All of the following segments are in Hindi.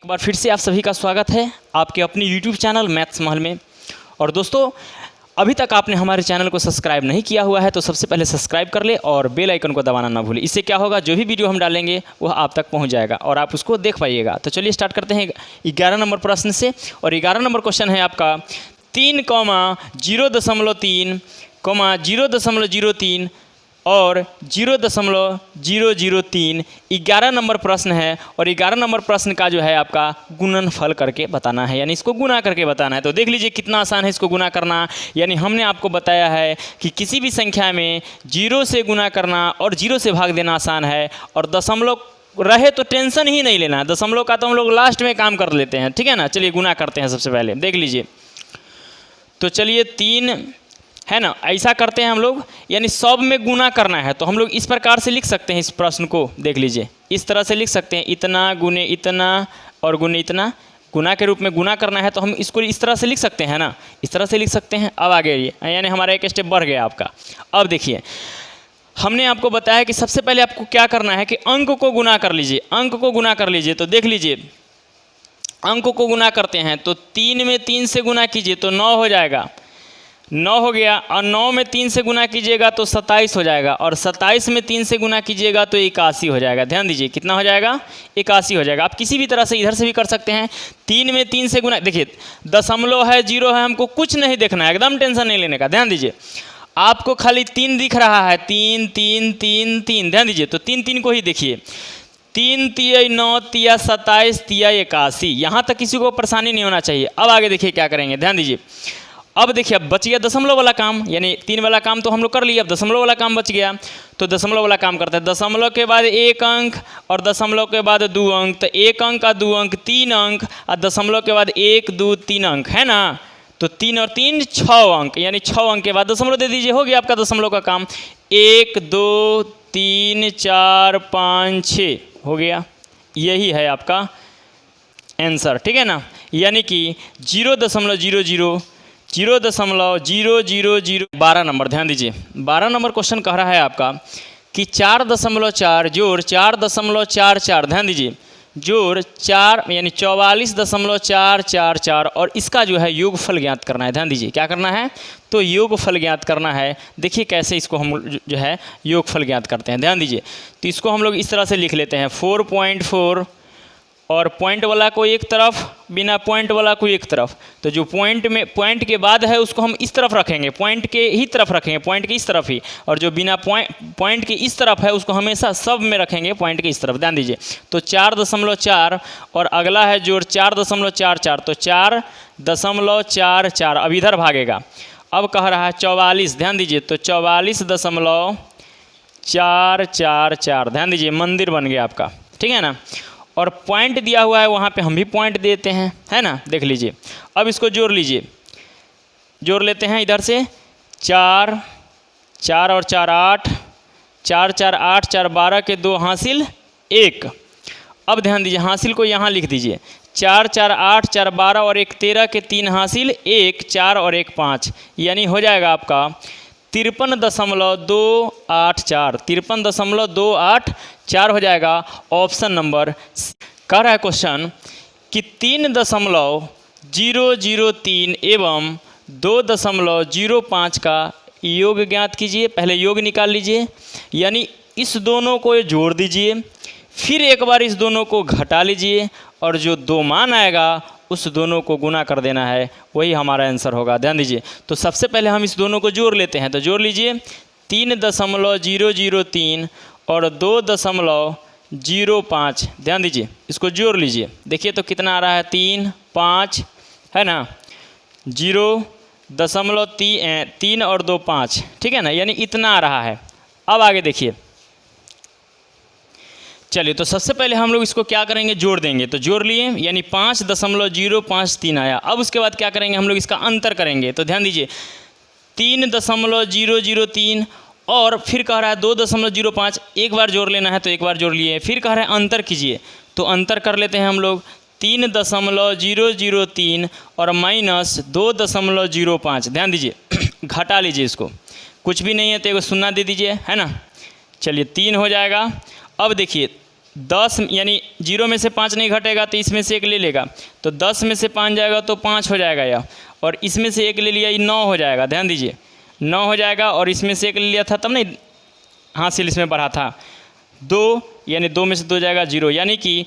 एक बार फिर से आप सभी का स्वागत है आपके अपनी YouTube चैनल मैथ्स महल में। और दोस्तों, अभी तक आपने हमारे चैनल को सब्सक्राइब नहीं किया हुआ है तो सबसे पहले सब्सक्राइब कर ले और बेल आइकन को दबाना ना भूलें। इससे क्या होगा, जो भी वीडियो हम डालेंगे वह आप तक पहुंच जाएगा और आप उसको देख पाइएगा। तो चलिए स्टार्ट करते हैं 11 नंबर प्रश्न से। और 11 नंबर क्वेश्चन है आपका 3,0.3, 0.003 और 0.003 11 नंबर प्रश्न है। और 11 नंबर प्रश्न का जो है आपका गुणनफल करके बताना है, यानी इसको गुना करके बताना है। तो देख लीजिए कितना आसान है इसको गुना करना। यानी हमने आपको बताया है कि किसी भी संख्या में 0 से गुना करना और 0 से भाग देना आसान है, और दशमलव रहे तो टेंशन ही नहीं लेना है। दशमलव का तो हम लोग लास्ट में काम कर लेते हैं, ठीक है ना। चलिए गुना करते हैं सबसे पहले, देख लीजिए। तो चलिए 3 है ना, ऐसा करते हैं हम लोग, यानी सब में गुना करना है तो हम लोग इस प्रकार से लिख सकते हैं इस प्रश्न को। देख लीजिए इस तरह से लिख सकते हैं, इतना गुने इतना और गुने इतना, गुना के रूप में गुना करना है तो हम इसको इस तरह से लिख सकते हैं ना, इस तरह से लिख सकते हैं। अब आगे ये यानी हमारा एक स्टेप बढ़ गया आपका। अब देखिए हमने आपको बताया कि सबसे पहले आपको क्या करना है कि अंक को गुना कर लीजिए, अंक को गुना कर लीजिए। तो देख लीजिए अंक को गुना करते हैं तो 3 में 3 से गुना कीजिए तो 9 हो जाएगा, 9 हो गया। और 9 में 3 से गुना कीजिएगा तो 27 हो जाएगा, और 27 में 3 से गुना कीजिएगा तो 81 हो जाएगा। ध्यान दीजिए कितना हो जाएगा, 81 हो जाएगा। आप किसी भी तरह से इधर से भी कर सकते हैं। 3 में 3 से गुना, देखिए दशमलव है, 0 है, हमको कुछ नहीं देखना है, एकदम टेंशन नहीं लेने का। ध्यान दीजिए आपको खाली 3 दिख रहा है, 3 3 3 3। ध्यान दीजिए तो 3 3 को ही देखिए, 3 3 9 3 27 3 81। यहाँ तक किसी को परेशानी नहीं होना चाहिए। अब आगे देखिए क्या करेंगे, ध्यान दीजिए। अब देखिए अब बच गया दशमलव वाला काम, यानी 3 वाला काम तो हम लोग कर लिए, अब दशमलव वाला काम बच गया। तो दशमलव वाला काम करते हैं। दशमलव के बाद 1 अंक और दशमलव के बाद 2 अंक, तो 1 अंक का 2 अंक 3 अंक, और दशमलव के बाद 1 2 3 अंक है ना। तो 3 और 3 6 अंक, यानी 6 अंक के बाद दशमलव दे दीजिए, हो गया आपका दशमलव का काम। 1 2 3 4 5 6 हो गया, यही है आपका आंसर, ठीक है ना। यानी कि 0.00 0.000 12 नंबर। ध्यान दीजिए 12 नंबर क्वेश्चन कह रहा है आपका कि 4.4 जोड़ 4.444। ध्यान दीजिए जोड़ 4 यानी 44.444, और इसका जो है योगफल ज्ञात करना है। ध्यान दीजिए क्या करना है, तो योगफल ज्ञात करना है। देखिए कैसे इसको हम जो है योगफल ज्ञात करते हैं। ध्यान दीजिए तो इसको हम लोग इस तरह से लिख लेते हैं 4.4, और पॉइंट वाला को एक तरफ, बिना पॉइंट वाला को एक तरफ। तो जो पॉइंट में पॉइंट के बाद है उसको हम इस तरफ रखेंगे, पॉइंट के ही तरफ रखेंगे, पॉइंट के इस तरफ ही। और जो बिना पॉइंट के इस तरफ है उसको हमेशा सब में रखेंगे पॉइंट के इस तरफ। ध्यान दीजिए तो 4.4 और अगला है जोड़ 4.44, तो 4.44 अब इधर भागेगा। अब कह रहा है 44। ध्यान दीजिए तो 44.444। ध्यान दीजिए मंदिर बन गया आपका, ठीक है ना। और पॉइंट दिया हुआ है वहाँ पे हम भी पॉइंट देते हैं, है ना। देख लीजिए अब इसको जोड़ लीजिए, जोड़ लेते हैं इधर से 4 4 और 4 8, 4 4 8 4 12 के 2 हासिल 1। अब ध्यान दीजिए हासिल को यहाँ लिख दीजिए, 4 4 8 4 12 और 1 13 के 3 हासिल 1, 4 और 1 5, यानी हो जाएगा आपका 53.284, 53.284 हो जाएगा। ऑप्शन नंबर कह रहा है क्वेश्चन कि 3.003 एवं 2.05 का योग ज्ञात कीजिए। पहले योग निकाल लीजिए, यानी इस दोनों को जोड़ दीजिए, फिर एक बार इस दोनों को घटा लीजिए, और जो 2 मान आएगा उस दोनों को गुना कर देना है, वही हमारा आंसर होगा। ध्यान दीजिए तो सबसे पहले हम इस दोनों को जोड़ लेते हैं। तो जोड़ लीजिए 3.003 और 2.05। ध्यान दीजिए इसको जोड़ लीजिए, देखिए तो कितना आ रहा है, 3 5 है ना, 0.3 और 2 5, ठीक है ना, यानी इतना आ रहा है। अब आगे देखिए, चलिए तो सबसे पहले हम लोग इसको क्या करेंगे, जोड़ देंगे। तो जोड़ लिए यानी 5.053 आया। अब उसके बाद क्या करेंगे, हम लोग इसका अंतर करेंगे। तो ध्यान दीजिए 3.003 और फिर कह रहा है 2.05, एक बार जोड़ लेना है तो एक बार जोड़ लिए, फिर कह रहा है अंतर कीजिए। तो अंतर कर लेते हैं हम लोग 3.003 और माइनस 2.05। ध्यान दीजिए घटा लीजिए इसको, कुछ भी नहीं है तो एक शून्य दे दीजिए, है ना। चलिए 3 हो जाएगा। अब देखिए 10 यानी 0 में से 5 नहीं घटेगा तो इसमें से 1 ले लेगा, तो 10 में से 5 जाएगा तो 5 हो जाएगा यह, और इसमें से 1 ले लिया ये 9 हो जाएगा। ध्यान दीजिए 9 हो जाएगा, और इसमें से 1 ले लिया था तब नहीं हासिल इसमें बढ़ा था 2, यानी 2 में से 2 जाएगा 0, यानी कि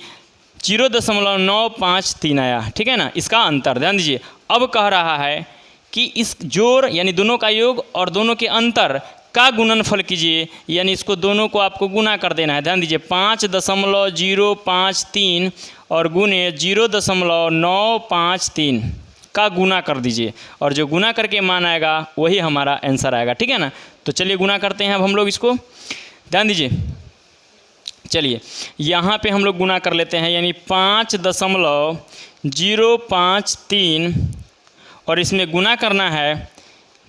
0.953 आया। ठीक है ना, इसका अंतर। ध्यान दीजिए अब कह रहा है कि इस जोड़ यानी दोनों का योग और दोनों के अंतर का गुणनफल कीजिए, यानी इसको दोनों को आपको गुना कर देना है। ध्यान दीजिए 5.053 और गुने 0.953 का गुना कर दीजिए, और जो गुना करके मान आएगा वही हमारा आंसर आएगा। ठीक है ना, तो चलिए गुना करते हैं अब हम लोग इसको। ध्यान दीजिए, चलिए यहाँ पे हम लोग गुना कर लेते हैं, यानी 5.053 और इसमें गुना करना है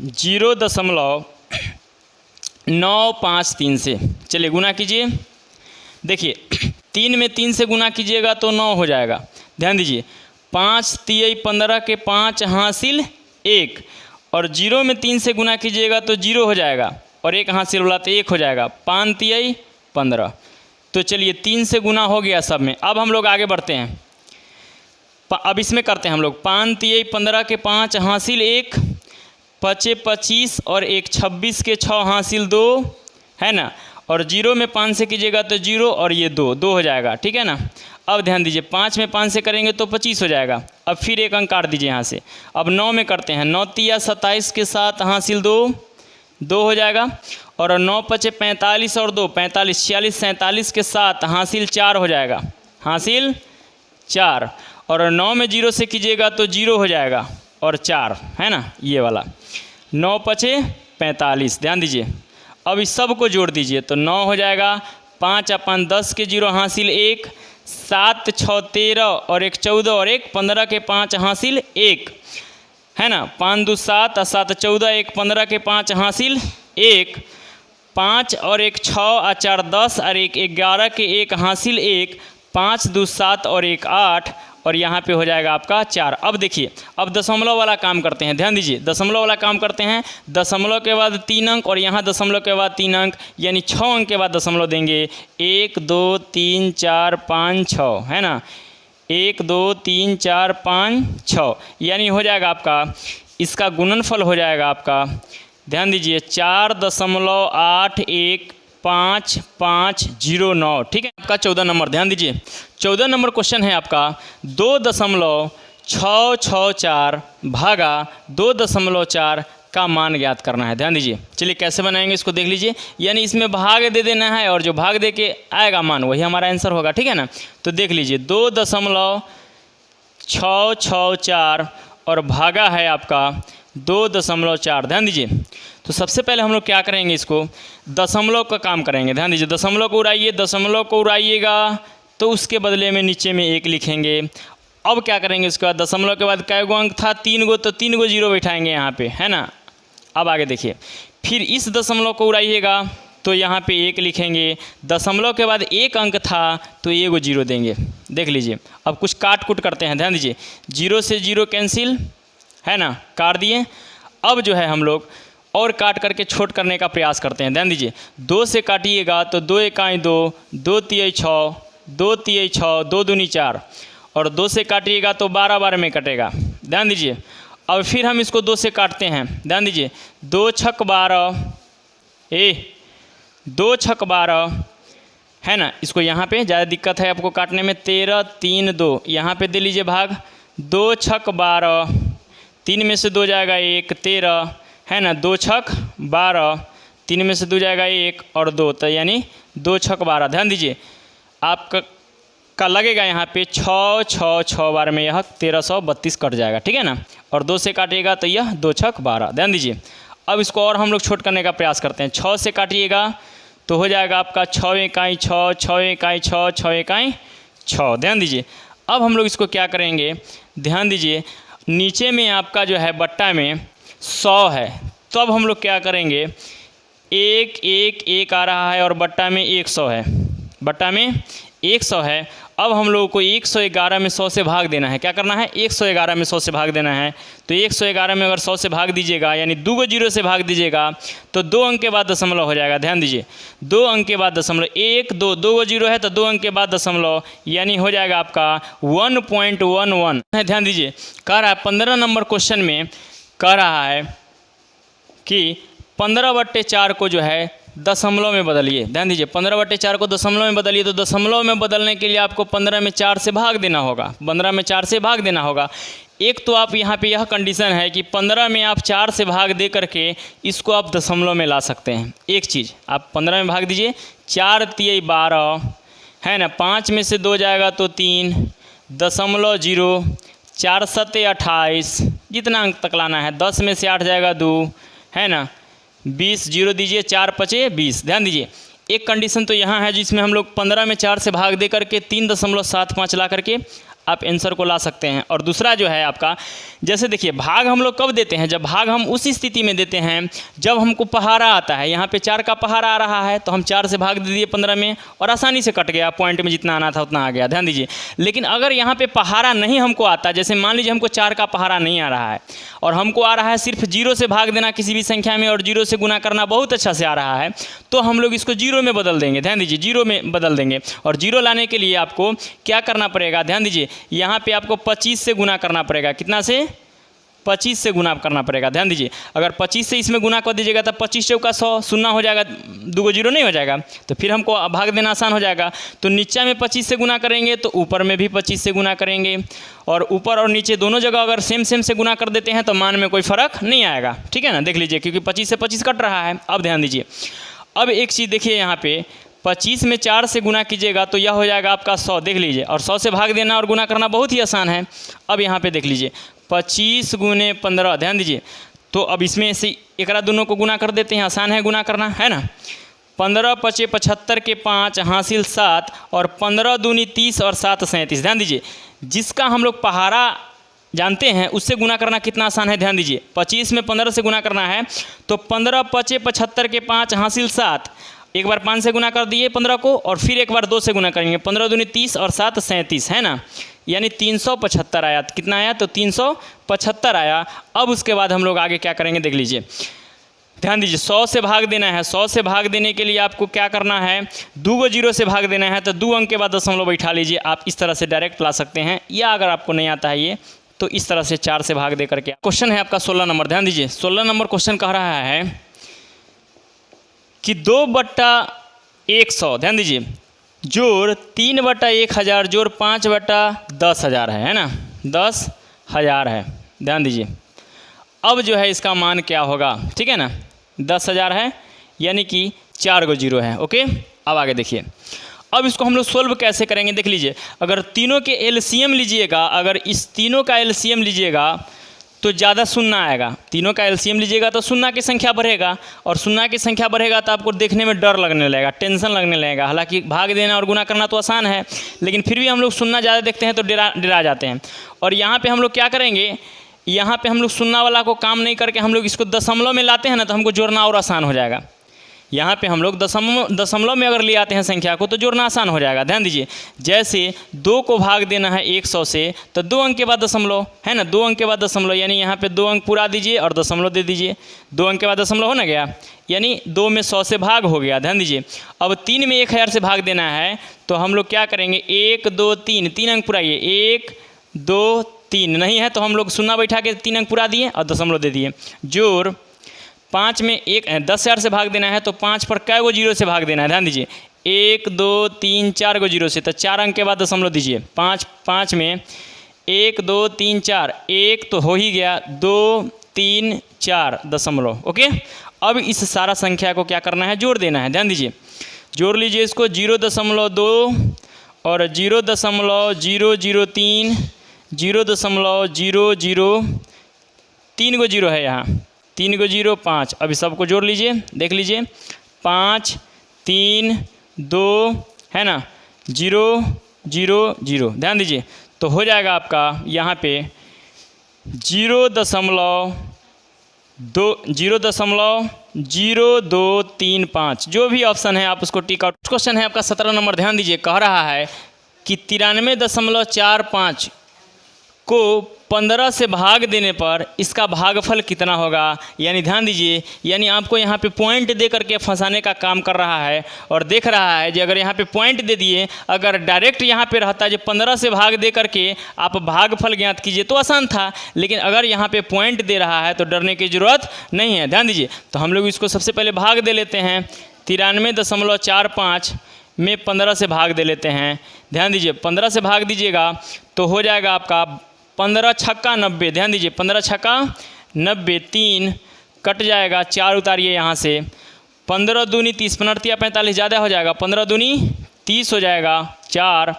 0.953 से। चलिए गुना कीजिए। देखिए 3 में 3 से गुना कीजिएगा तो 9 हो जाएगा। ध्यान दीजिए 5 तिहाई 15 के 5 हासिल 1, और 0 में 3 से गुना कीजिएगा तो 0 हो जाएगा, और 1 हासिल वाला तो 1 हो जाएगा। 5 तिहाई 15। तो चलिए 3 से गुना हो गया सब में। अब हम लोग आगे बढ़ते हैं, अब इसमें करते हैं हम लोग 5 तिहाई 15 के 5 हासिल 1, 5 25 और 1 26 के 6 हासिल 2 है ना, और 0 में 5 से कीजिएगा तो 0 और ये 2 हो जाएगा। ठीक है ना, अब ध्यान दीजिए 5 में 5 से करेंगे तो 25 हो जाएगा। अब फिर 1 अंक काट दीजिए यहाँ से। अब 9 में करते हैं, 9 तिया 27 के 7 हासिल 2 हो जाएगा, और 9 पचे 45 और 2 45 46 47 के 7 हासिल 4 हो जाएगा, हासिल 4, और 9 में 0 से कीजिएगा तो 0 हो जाएगा और 4 है ना, ये वाला 9 पचे 45। ध्यान दीजिए अब इस सब को जोड़ दीजिए तो 9 हो जाएगा। 5 अपन 10 के 0 हासिल 1, 7 6 13 और 1 14 और 1 15 के 5 हासिल 1 है ना, 5 2 7 और 7 14 1 15 के 5 हासिल 1, 5 और 1 6 और 4 10 और 1 11 के 1 हासिल 1, 5 2 7 और 1 8, और यहाँ पे हो जाएगा आपका 4। अब देखिए अब दशमलव वाला काम करते हैं। ध्यान दीजिए दशमलव वाला काम करते हैं, दशमलव के बाद 3 अंक और यहाँ दशमलव के बाद 3 अंक, यानी 6 अंक के बाद दशमलव देंगे। 1 2 3 4 5 6 है ना, 1 2 3 4 5 6, यानी हो जाएगा आपका इसका गुणनफल हो जाएगा आपका। ध्यान दीजिए 4.8150509। ठीक है, आपका 14 नंबर। ध्यान दीजिए 14 नंबर क्वेश्चन है आपका 2.664 भागा 2.4 का मान ज्ञात करना है। ध्यान दीजिए, चलिए कैसे बनाएंगे इसको देख लीजिए, यानी इसमें भाग दे देना है और जो भाग दे के आएगा मान वही हमारा आंसर होगा। ठीक है ना, तो देख लीजिए 2.664 और भागा है आपका 2.4। ध्यान दीजिए तो सबसे पहले हम लोग क्या करेंगे, इसको दशमलव का काम करेंगे। ध्यान दीजिए दशमलव को उड़ाइए, दशमलव को उड़ाइएगा तो उसके बदले में नीचे में 1 लिखेंगे। अब क्या करेंगे, उसके बाद दशमलव के बाद कै गो अंक था 3 गो, तो 3 गो 0 बैठाएंगे यहाँ पे है ना। अब आगे देखिए फिर इस दशमलव को उड़ाइएगा तो यहाँ पे 1 लिखेंगे, दशमलव के बाद 1 अंक था तो 1 गो 0 देंगे। देख लीजिए अब कुछ काट कुट करते हैं। ध्यान दीजिए 0 से 0 कैंसिल है ना, काट दिए। अब जो है हम लोग और काट करके छोट करने का प्रयास करते हैं। ध्यान दीजिए 2 से काटिएगा तो 2 एकाई 2, 2 तिहाई 6, 2 तिहाई 6, 2 दूनी 4, और 2 से काटिएगा तो 12 12 में कटेगा। ध्यान दीजिए अब फिर हम इसको 2 से काटते हैं। ध्यान दीजिए 2 छक 12 2 छक 12 है ना, इसको यहाँ पे ज़्यादा दिक्कत है आपको काटने में। 13 3 2 यहाँ पे दे लीजिए भाग, 2 छक 12, 3 में से 2 जाएगा 1 13 है ना, 2 छक 12, 3 में से 2 जाएगा 1 और 2, तो यानी 2 छक 12। ध्यान दीजिए आपका लगेगा यहाँ पे 6 6 6 बार में यह 1332 कट जाएगा। ठीक है ना, और 2 से काटिएगा तो यह 2 छक 12। ध्यान दीजिए अब इसको और हम लोग छोट करने का प्रयास करते हैं। 6 से काटिएगा तो हो जाएगा आपका 6 इकाई 6, 6 इकाई 6, 6 इकाई 6। ध्यान दीजिए अब हम लोग इसको क्या करेंगे, ध्यान दीजिए नीचे में आपका जो है बट्टा में 100 है, तो अब हम लोग क्या करेंगे 1 1 1 आ रहा है और बट्टा में 100 है, बट्टा में 100 है, अब हम लोगों को 111 में 100 से भाग देना है। क्या करना है? 111 में 100 से भाग देना है। तो 111 में अगर 100 से भाग दीजिएगा यानी 2 जीरो से भाग दीजिएगा तो 2 अंक के बाद दशमलव हो जाएगा। ध्यान दीजिए, 2 अंक के बाद दशमलव, 1 2 2 जीरो है तो 2 अंक के बाद दशमलव, यानी हो जाएगा आपका 1.11 है। ध्यान दीजिए, कह रहा है 15 नंबर क्वेश्चन में कह रहा है कि 15/4 को जो है दशमलव में बदलिए। ध्यान दीजिए, 15/4 को दशमलव में बदलिए। तो दशमलव में बदलने के लिए आपको 15 में 4 से भाग देना होगा। 15 में 4 से भाग देना होगा। एक तो आप यहाँ पे यह कंडीशन है कि 15 में आप 4 से भाग दे करके इसको आप दशमलव में ला सकते हैं। एक चीज़ आप 15 में भाग दीजिए, 4 तिये 12 है ना, 5 में से 2 जाएगा तो 3, दशमलव 0, 4 सत्ते 28, जितना अंक तक लाना है। 10 में से 8 जाएगा 2 है ना, 20 जीरो दीजिए, 4 पचे 20। ध्यान दीजिए, एक कंडीशन तो यहाँ है जिसमें हम लोग 15 में 4 से भाग दे करके 3.75 ला करके आप आंसर को ला सकते हैं। और दूसरा जो है आपका, जैसे देखिए भाग हम लोग कब देते हैं? जब भाग हम उस स्थिति में देते हैं जब हमको पहाड़ा आता है। यहाँ पे 4 का पहाड़ा आ रहा है तो हम 4 से भाग दे दिए 15 में और आसानी से कट गया, पॉइंट में जितना आना था उतना आ गया। ध्यान दीजिए, लेकिन अगर यहाँ पे पहाड़ा नहीं हमको आता, जैसे मान लीजिए हमको 4 का पहाड़ा नहीं आ रहा है और हमको आ रहा है सिर्फ 0 से भाग देना किसी भी संख्या में और 0 से गुना करना बहुत अच्छा से आ रहा है, तो हम लोग इसको 0 में बदल देंगे। ध्यान दीजिए, 0 में बदल देंगे। और 0 लाने के लिए आपको क्या करना पड़ेगा? ध्यान दीजिए, यहाँ पे आपको 25 से गुना करना पड़ेगा। कितना से? 25 से गुना करना पड़ेगा। ध्यान दीजिए, अगर 25 से इसमें गुना कर दीजिएगा तो 25 चौका 100, शून्य हो जाएगा, 2 जीरो नहीं हो जाएगा, तो फिर हमको भाग देना आसान हो जाएगा। तो नीचे में 25 से गुना करेंगे तो ऊपर में भी 25 से गुना करेंगे, और ऊपर और नीचे दोनों जगह अगर सेम से गुना कर देते हैं तो मान में कोई फ़र्क नहीं आएगा। ठीक है ना, देख लीजिए, क्योंकि 25 से 25 कट रहा है। अब ध्यान दीजिए, अब एक चीज़ देखिए, यहाँ पे 25 में 4 से गुना कीजिएगा तो यह हो जाएगा आपका 100। देख लीजिए, और 100 से भाग देना और गुना करना बहुत ही आसान है। अब यहाँ पे देख लीजिए, 25 गुने 15। ध्यान दीजिए, तो अब इसमें से एकरा दोनों को गुना कर देते हैं, आसान है गुना करना, है ना। 15 पचे 75 के 5 हासिल 7 और 15 दूनी 30 और 7 37। ध्यान दीजिए, जिसका हम लोग पहाड़ा जानते हैं उससे गुना करना कितना आसान है। ध्यान दीजिए, 25 में 15 से गुना करना है तो 15 पचे 75 के 5 हासिल 7, एक बार 5 से गुना कर दिए 15 को और फिर एक बार 2 से गुना करेंगे, 15 दूनी 30 और 7 37, है ना, यानी 375 आया। कितना आया? तो 375 आया। अब उसके बाद हम लोग आगे क्या करेंगे देख लीजिए, ध्यान दीजिए, 100 से भाग देना है। 100 से भाग देने के लिए आपको क्या करना है? 2 जीरो से भाग देना है तो 2 अंक के बाद दशमलव बैठा लीजिए। आप इस तरह से डायरेक्ट ला सकते हैं, या अगर आपको नहीं आता है ये तो इस तरह से 4 से भाग दे करके। क्वेश्चन है आपका 16 नंबर। ध्यान दीजिए, 16 नंबर क्वेश्चन कह रहा है कि 2/100, ध्यान दीजिए, जोड़ 3/1000 जोड़ 5/10,000 है ना, 10,000 है। ध्यान दीजिए, अब जो है इसका मान क्या होगा? ठीक है ना, 10,000 है यानी कि 4 जीरो है। ओके, अब आगे देखिए, अब इसको हम लोग सोल्व कैसे करेंगे देख लीजिए। अगर तीनों के एलसीएम लीजिएगा, अगर इस तीनों का एलसीएम लीजिएगा तो ज़्यादा शून्य आएगा। तीनों का एलसीएम लीजिएगा तो शून्य की संख्या बढ़ेगा, और शून्य की संख्या बढ़ेगा तो आपको देखने में डर लगने लगेगा, टेंशन लगने लगेगा। हालांकि भाग देना और गुना करना तो आसान है, लेकिन फिर भी हम लोग शून्य ज़्यादा देखते हैं तो डरा जाते हैं। और यहाँ पे हम लोग क्या करेंगे, यहाँ पे हम लोग शून्य वाला को काम नहीं करके हम लोग इसको दशमलव में लाते हैं ना, तो हमको जोड़ना और आसान हो जाएगा। यहाँ पे हम लोग दशमलव में अगर ले आते हैं संख्या को तो जोड़ना आसान हो जाएगा। ध्यान दीजिए, जैसे 2 को भाग देना है 100 से तो 2 अंक के बाद दशमलव, है ना, 2 अंक के बाद दशमलव, यानी यहाँ पे 2 अंक पूरा दीजिए और दशमलव दे दीजिए। 2 अंक के बाद दशमलव हो ना गया, यानी 2 में 100 से भाग हो गया। ध्यान दीजिए, अब 3 में 1000 से भाग देना है तो हम लोग क्या करेंगे, 1 2 3, 3 अंक पुराइए, 1 2 3, नहीं है तो हम लोग शून्य बैठा के 3 अंक पूरा दिए और दशमलव दे दिए। जोड़ 5 में 10,000 से भाग देना है तो 5 पर कै गो जीरो से भाग देना है। ध्यान दीजिए, 1 2 3 4 गो जीरो से, तो 4 अंक के बाद दशमलव दीजिए। 5 में 1 2 3 4, 1 तो हो ही गया, 2 3 4 दशमलव। ओके, अब इस सारा संख्या को क्या करना है, जोड़ देना है। ध्यान दीजिए, जोड़ लीजिए इसको, 0.2 और 0.003, 0.00, 3 गो जीरो है यहाँ, 3 गो जीरो 5। अभी सबको जोड़ लीजिए, देख लीजिए, 5 3 2 है ना, 0 0 0। ध्यान दीजिए, तो हो जाएगा आपका यहाँ पे 0.0235, जो भी ऑप्शन है आप उसको टिक आउट। क्वेश्चन है आपका 17 नंबर। ध्यान दीजिए, कह रहा है कि 93.45 को 15 से भाग देने पर इसका भागफल कितना होगा। यानी ध्यान दीजिए, यानी आपको यहाँ पे पॉइंट दे करके फंसाने का काम कर रहा है और देख रहा है जो अगर यहाँ पे पॉइंट दे दिए, अगर डायरेक्ट यहाँ पे रहता जो 15 से भाग दे करके आप भागफल ज्ञात कीजिए तो आसान था, लेकिन अगर यहाँ पे पॉइंट दे रहा है तो डरने की ज़रूरत नहीं है। ध्यान दीजिए, तो हम लोग इसको सबसे पहले भाग दे लेते हैं। 93.45 में 15 से भाग दे लेते हैं। ध्यान दीजिए, 15 से भाग दीजिएगा तो हो जाएगा आपका 15 छक्का 90। ध्यान दीजिए, 15 छक्का 90, 3 कट जाएगा, 4 उतारिए यहाँ से, 15 दूनी 30, 15 45 ज़्यादा हो जाएगा, 15 दूनी 30 हो जाएगा, 4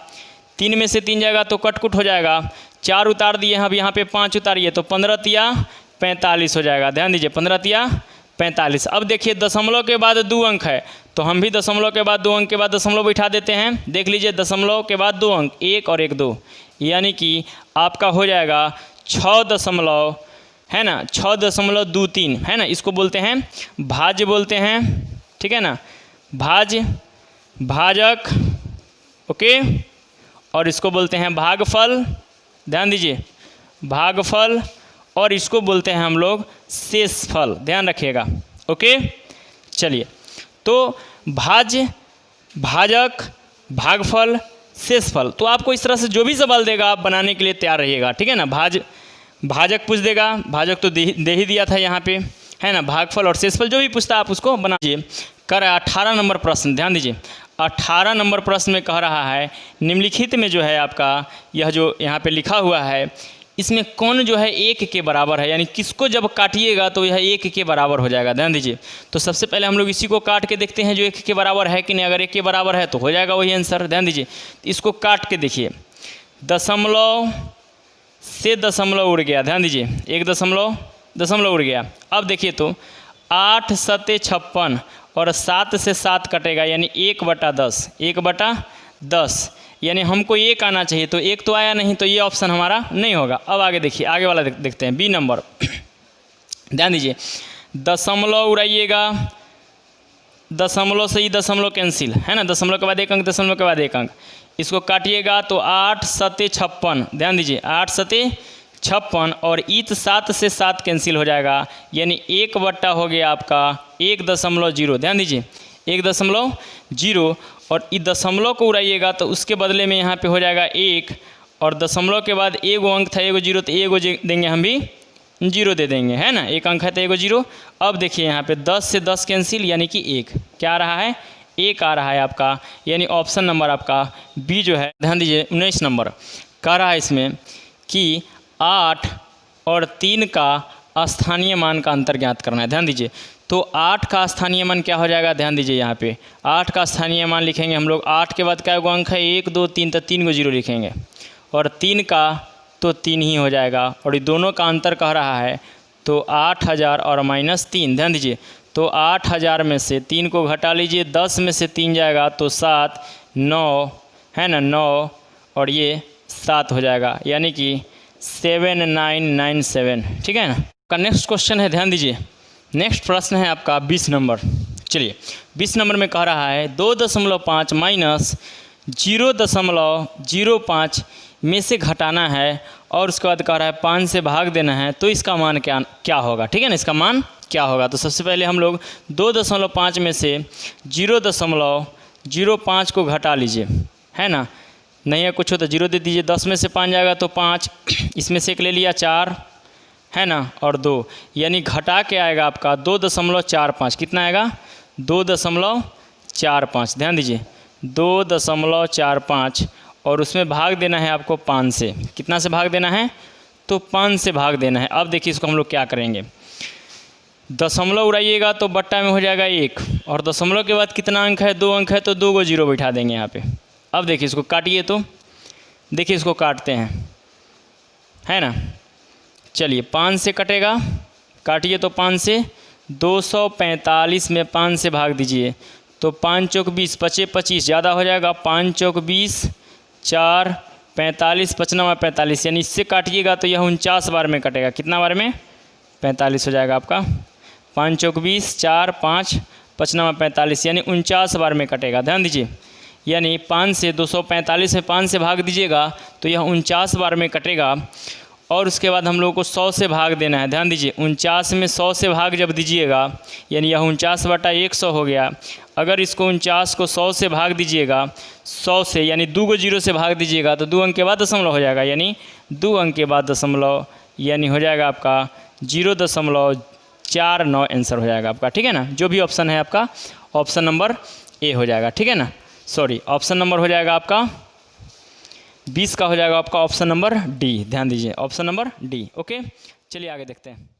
3 में से 3 जाएगा तो कट कुट हो जाएगा, 4 उतार दिए, अब यहाँ पे 5 उतारिए तो 15 तिया 45 हो जाएगा। ध्यान दीजिए, 15 तिया 45। अब देखिए दशमलव के बाद 2 अंक है तो हम भी दशमलव के बाद 2 अंक के बाद दशमलव बैठा देते हैं। देख लीजिए, दशमलव के बाद 2 अंक, 1 और 1 2, यानी कि आपका हो जाएगा 6 दशमलव, है ना, 6.23, है ना। इसको बोलते हैं भाज्य बोलते हैं, ठीक है ना, भाजक, ओके, और इसको बोलते हैं भागफल। ध्यान दीजिए, भागफल, और इसको बोलते हैं हम लोग शेषफल। ध्यान रखिएगा, ओके। चलिए, तो भाज्य, भाजक, भागफल, शेषफल, तो आपको इस तरह से जो भी सवाल देगा आप बनाने के लिए तैयार रहिएगा, ठीक है ना। भाजक पूछ देगा, भाजक तो दे ही दिया था यहाँ पे, है ना। भागफल और शेषफल जो भी पूछता आप उसको बना दीजिए। कर 18 नंबर प्रश्न, ध्यान दीजिए, 18 नंबर प्रश्न में कह रहा है निम्नलिखित में जो है आपका यह जो यहाँ पे लिखा हुआ है इसमें कौन जो है 1 के बराबर है, यानी किसको जब काटिएगा तो यह 1 के बराबर हो जाएगा। ध्यान दीजिए, तो सबसे पहले हम लोग इसी को काट के देखते हैं जो 1 के बराबर है कि नहीं। अगर 1 के बराबर है तो हो जाएगा वही आंसर। ध्यान दीजिए, इसको काट के देखिए, दशमलव से दशमलव उड़ गया। ध्यान दीजिए, 1 दशमलव उड़ गया। अब देखिए तो 8 सते 56 और 7 से 7 कटेगा, यानी 1/10, 1/10, यानी हमको 1 आना चाहिए तो 1 तो आया नहीं, तो ये ऑप्शन हमारा नहीं होगा। अब आगे देखिए, आगे वाला देखते हैं, बी नंबर। ध्यान दीजिए, दशमलव उड़ाइएगा, दशमलव से ही दशमलव कैंसिल, है ना, दशमलव के बाद 1 अंक, दशमलव के बाद 1 अंक, इसको काटिएगा तो 8 सते 56। ध्यान दीजिए, 8 सते 56 और ईत 7 से 7 कैंसिल हो जाएगा, यानी 1 हो गया आपका 1.0। ध्यान दीजिए, 1.0, और इस दशमलव को उड़ाइएगा तो उसके बदले में यहाँ पे हो जाएगा 1, और दशमलव के बाद 1 अंक था, 1 0, तो 1 देंगे, हम भी 0 दे देंगे, है ना, 1 अंक है तो 1 0। अब देखिए यहाँ पे 10 से 10 कैंसिल, यानी कि 1 क्या आ रहा है, 1 आ रहा है आपका, यानी ऑप्शन नंबर आपका बी जो है। ध्यान दीजिए, 19 नंबर कह रहा है इसमें कि 8 और 3 का स्थानीय मान का अंतर ज्ञात करना है। ध्यान दीजिए, तो 8 का स्थानीय मान क्या हो जाएगा, ध्यान दीजिए यहाँ पे 8 का स्थानीय मान लिखेंगे हम लोग, 8 के बाद क्या गो अंक है, 1 2 3, तो 3 को 0 लिखेंगे, और 3 का तो 3 ही हो जाएगा, और ये दोनों का अंतर कह रहा है तो 8000 और -3। ध्यान दीजिए, तो 8000 में से 3 को घटा लीजिए, 10 में से 3 जाएगा तो 7, 9, है ना, 9 और ये 7 हो जाएगा, यानी कि 7997, ठीक है ना। का नेक्स्ट क्वेश्चन है, ध्यान दीजिए, नेक्स्ट प्रश्न है आपका 20 नंबर। चलिए, 20 नंबर में कह रहा है 2.5 माइनस 0.05 में से घटाना है, और उसके बाद कह रहा है 5 से भाग देना है, तो इसका मान क्या होगा, ठीक है ना, इसका मान क्या होगा। तो सबसे पहले हम लोग 2.5 में से 0.05 को घटा लीजिए, है ना, नहीं है कुछ हो तो 0 दे दीजिए, 10 में से 5 जाएगा तो 5, इसमें से 1 ले लिया 4, है ना, और 2, यानी घटा के आएगा आपका 2.45, कितना आएगा, 2.45। ध्यान दीजिए, 2.45, और उसमें भाग देना है आपको 5 से, कितना से भाग देना है, तो 5 से भाग देना है। अब देखिए इसको हम लोग क्या करेंगे, दशमलव उड़ाइएगा तो बट्टा में हो जाएगा 1, और दशमलव के बाद कितना अंक है, 2 अंक है, तो 2 को 0 बैठा देंगे यहाँ पे। अब देखिए इसको काटिए, तो देखिए इसको काटते हैं, है ना, चलिए 5 से कटेगा, काटिए तो 5 से, 245 में 5 से भाग दीजिए तो 5 चौक 20, 25 ज़्यादा हो जाएगा, 5 चौक 20, 4 45, 55 45, यानी इससे काटिएगा तो यह 49 बार में कटेगा, कितना बार में, 45 हो जाएगा आपका, 5 चौक 20, 4 5 55 45, यानी 49 बार में कटेगा। ध्यान दीजिए, यानी 5 से 245 में 5 से भाग दीजिएगा तो यह 49 बार में कटेगा। और उसके बाद हम लोगों को 100 से भाग देना है। ध्यान दीजिए 49 में 100 से भाग जब दीजिएगा यानी यह 49/100 हो गया। अगर इसको 49 को 100 से भाग दीजिएगा 100 से यानी 2 को 0 से भाग दीजिएगा तो 2 अंक के बाद दशमलव हो जाएगा, यानी 2 अंक के बाद दशमलव, यानी हो जाएगा आपका 0.49 आंसर हो जाएगा आपका। ठीक है ना, जो भी ऑप्शन है आपका ऑप्शन नंबर ए हो जाएगा। ठीक है ना, सॉरी ऑप्शन नंबर हो जाएगा आपका 20 का हो जाएगा आपका ऑप्शन नंबर डी। ध्यान दीजिए ऑप्शन नंबर डी। ओके, चलिए आगे देखते हैं।